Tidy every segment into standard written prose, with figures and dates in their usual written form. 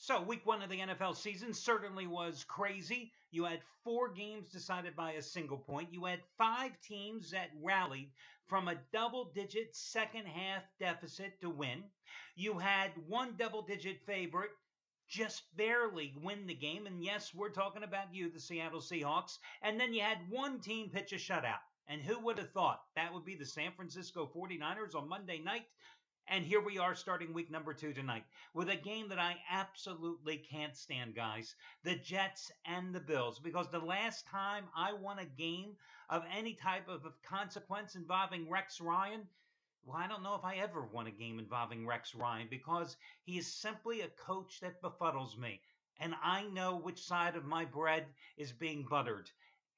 So week one of the NFL season certainly was crazy. You had 4 games decided by a single point. You had 5 teams that rallied from a double-digit second half deficit to win. You had one double-digit favorite just barely win the game. And yes, we're talking about you, the Seattle Seahawks. And then you had one team pitch a shutout. And who would have thought that would be the San Francisco 49ers on Monday night? And here we are starting week number 2 tonight with a game that I absolutely can't stand, guys. The Jets and the Bills. Because the last time I won a game of any type of consequence involving Rex Ryan, well, I don't know if I ever won a game involving Rex Ryan because he is simply a coach that befuddles me. And I know which side of my bread is being buttered.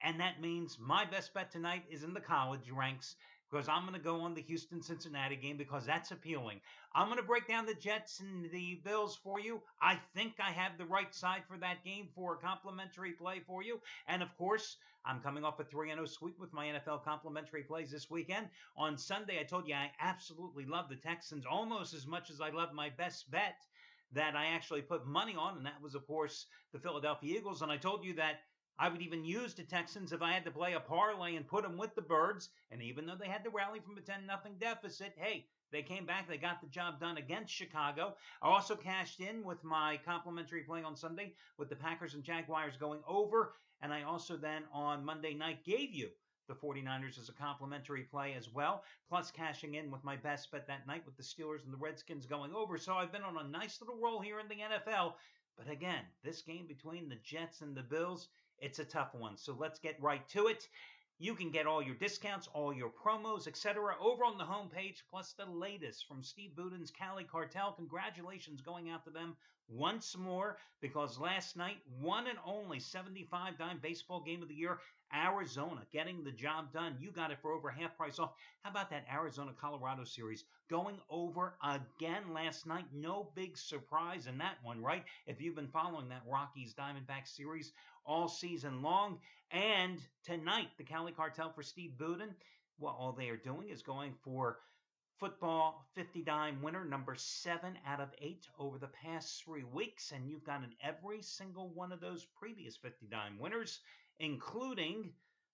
And that means my best bet tonight is in the college ranks, because I'm going to go on the Houston-Cincinnati game because that's appealing. I'm going to break down the Jets and the Bills for you. I think I have the right side for that game for a complimentary play for you. And, of course, I'm coming off a 3-0 sweep with my NFL complimentary plays this weekend. On Sunday, I told you I absolutely love the Texans almost as much as I love my best bet that I actually put money on, and that was, of course, the Philadelphia Eagles. And I told you that I would even use the Texans if I had to play a parlay and put them with the Birds. And even though they had to rally from a 10-0 deficit, hey, they came back. They got the job done against Chicago. I also cashed in with my complimentary play on Sunday with the Packers and Jaguars going over. And I also then on Monday night gave you the 49ers as a complimentary play as well, plus cashing in with my best bet that night with the Steelers and the Redskins going over. So I've been on a nice little roll here in the NFL. But again, this game between the Jets and the Bills, it's a tough one, so let's get right to it. You can get all your discounts, all your promos, etc. over on the homepage, plus the latest from Steve Buden's Cali Cartel. Congratulations going out to them once more, because last night, one and only 75-dime baseball game of the year, Arizona getting the job done. You got it for over half price off. How about that Arizona-Colorado series going over again last night? No big surprise in that one, right? If you've been following that Rockies-Diamondbacks series all season long. And tonight, the Cali Cartel for Steve Buden, well, all they are doing is going for football 50-dime winner, number 7 out of 8 over the past 3 weeks. And you've gotten every single one of those previous 50-dime winners, including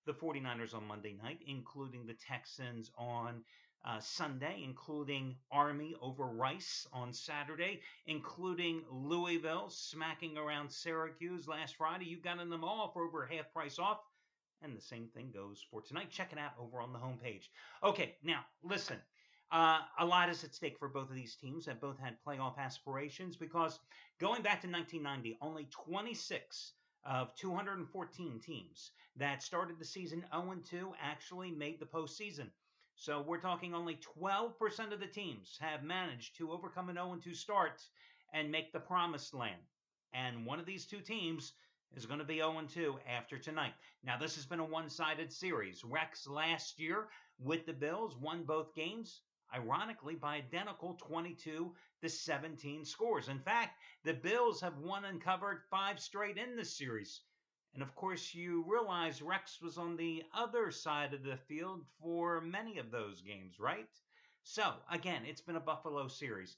the 49ers on Monday night, including the Texans on Sunday, including Army over Rice on Saturday, including Louisville smacking around Syracuse last Friday. You've gotten them all for over half price off. And the same thing goes for tonight. Check it out over on the homepage. Okay, now listen. A lot is at stake for both of these teams that both had playoff aspirations, because going back to 1990, only 26 of 214 teams that started the season 0-2 actually made the postseason. So we're talking only 12% of the teams have managed to overcome an 0-2 start and make the promised land. And one of these two teams is going to be 0-2 after tonight. Now, this has been a one-sided series. Rex last year with the Bills won both games, ironically, by identical 22-17 scores. In fact, the Bills have won and covered 5 straight in this series. And of course, you realize Rex was on the other side of the field for many of those games, right? So, again, it's been a Buffalo series.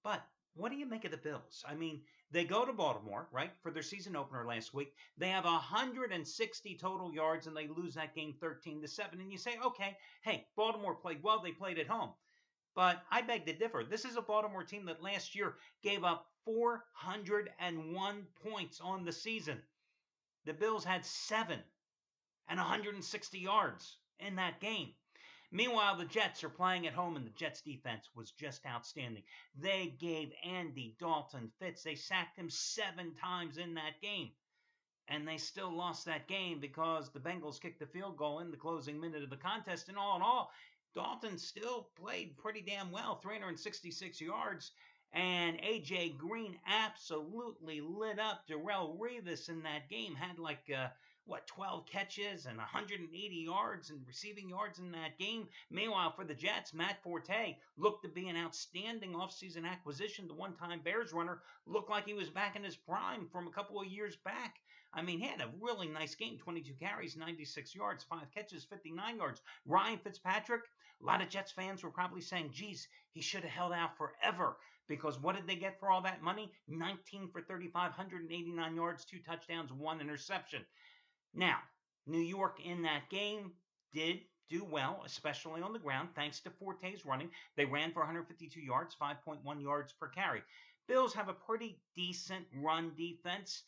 But what do you make of the Bills? I mean, they go to Baltimore, right, for their season opener last week. They have 160 total yards, and they lose that game 13-7. And you say, okay, hey, Baltimore played well. They played at home. But I beg to differ. This is a Baltimore team that last year gave up 401 points on the season. The Bills had 7 and 160 yards in that game. Meanwhile, the Jets are playing at home, and the Jets' defense was just outstanding. They gave Andy Dalton fits. They sacked him 7 times in that game. And they still lost that game because the Bengals kicked the field goal in the closing minute of the contest. And all in all, Dalton still played pretty damn well, 366 yards. And A.J. Green absolutely lit up Darrelle Revis in that game. Had 12 catches and 180 yards and receiving yards in that game. Meanwhile, for the Jets, Matt Forte looked to be an outstanding offseason acquisition. The one-time Bears runner looked like he was back in his prime from a couple of years back. I mean, he had a really nice game, 22 carries, 96 yards, 5 catches, 59 yards. Ryan Fitzpatrick, a lot of Jets fans were probably saying, geez, he should have held out forever Because what did they get for all that money? 19 for 35, 189 yards, 2 touchdowns, 1 interception. Now, New York in that game did do well, especially on the ground, thanks to Forte's running. They ran for 152 yards, 5.1 yards per carry. Bills have a pretty decent run defense.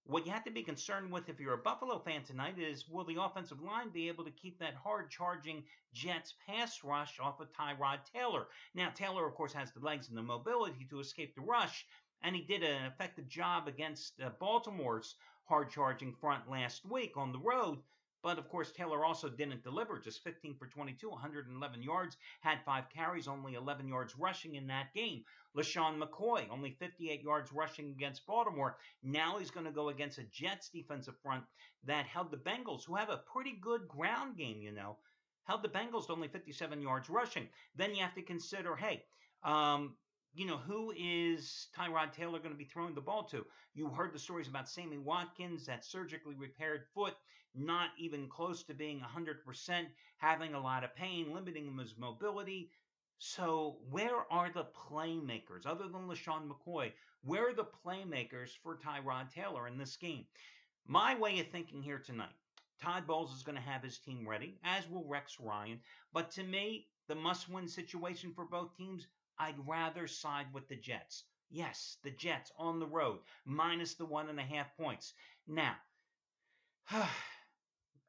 What you have to be concerned with if you're a Buffalo fan tonight is, will the offensive line be able to keep that hard-charging Jets pass rush off of Tyrod Taylor? Now, Taylor, of course, has the legs and the mobility to escape the rush, and he did an effective job against Baltimore's hard-charging front last week on the road. But, of course, Taylor also didn't deliver, just 15 for 22, 111 yards, had 5 carries, only 11 yards rushing in that game. LaShawn McCoy, only 58 yards rushing against Baltimore. Now he's going to go against a Jets defensive front that held the Bengals, who have a pretty good ground game, held the Bengals to only 57 yards rushing. Then you have to consider, hey, who is Tyrod Taylor going to be throwing the ball to? You heard the stories about Sammy Watkins, that surgically repaired foot, not even close to being 100%, having a lot of pain, limiting his mobility. So where are the playmakers, other than LaShawn McCoy? Where are the playmakers for Tyrod Taylor in this game? My way of thinking here tonight, Todd Bowles is going to have his team ready, as will Rex Ryan. But to me, the must-win situation for both teams, I'd rather side with the Jets. Yes, the Jets on the road, minus the 1.5 points. Now,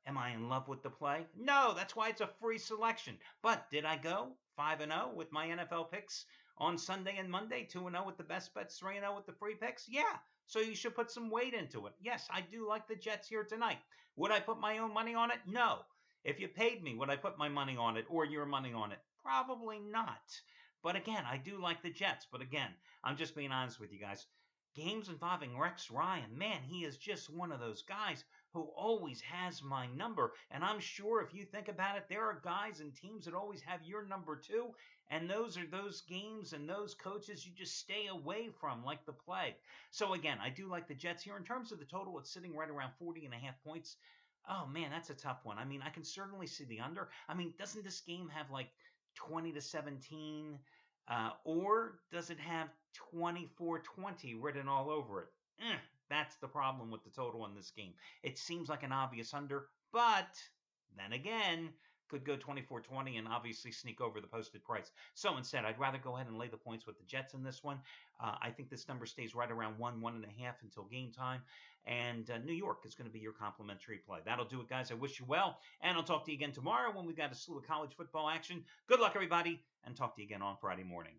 am I in love with the play? No, that's why it's a free selection. But did I go 5-0 with my NFL picks on Sunday and Monday? 2-0 with the best bets, 3-0 with the free picks? Yeah, so you should put some weight into it. Yes, I do like the Jets here tonight. Would I put my own money on it? No. If you paid me, would I put my money on it or your money on it? Probably not. But again, I do like the Jets. But again, I'm just being honest with you guys. Games involving Rex Ryan, man, he is just one of those guys who always has my number. And I'm sure if you think about it, there are guys and teams that always have your number too. And those are those games and those coaches you just stay away from like the plague. So again, I do like the Jets here. In terms of the total, it's sitting right around 40.5 points. Oh man, that's a tough one. I mean, I can certainly see the under. I mean, doesn't this game have like 20-17? Or does it have 24-20 written all over it? That's the problem with the total in this game. It seems like an obvious under, but then again, could go 24-20 and obviously sneak over the posted price. So instead, I'd rather go ahead and lay the points with the Jets in this one. I think this number stays right around 1.5 until game time. And New York is going to be your complimentary play. That'll do it, guys. I wish you well. And I'll talk to you again tomorrow when we've got a slew of college football action. Good luck, everybody, and talk to you again on Friday morning.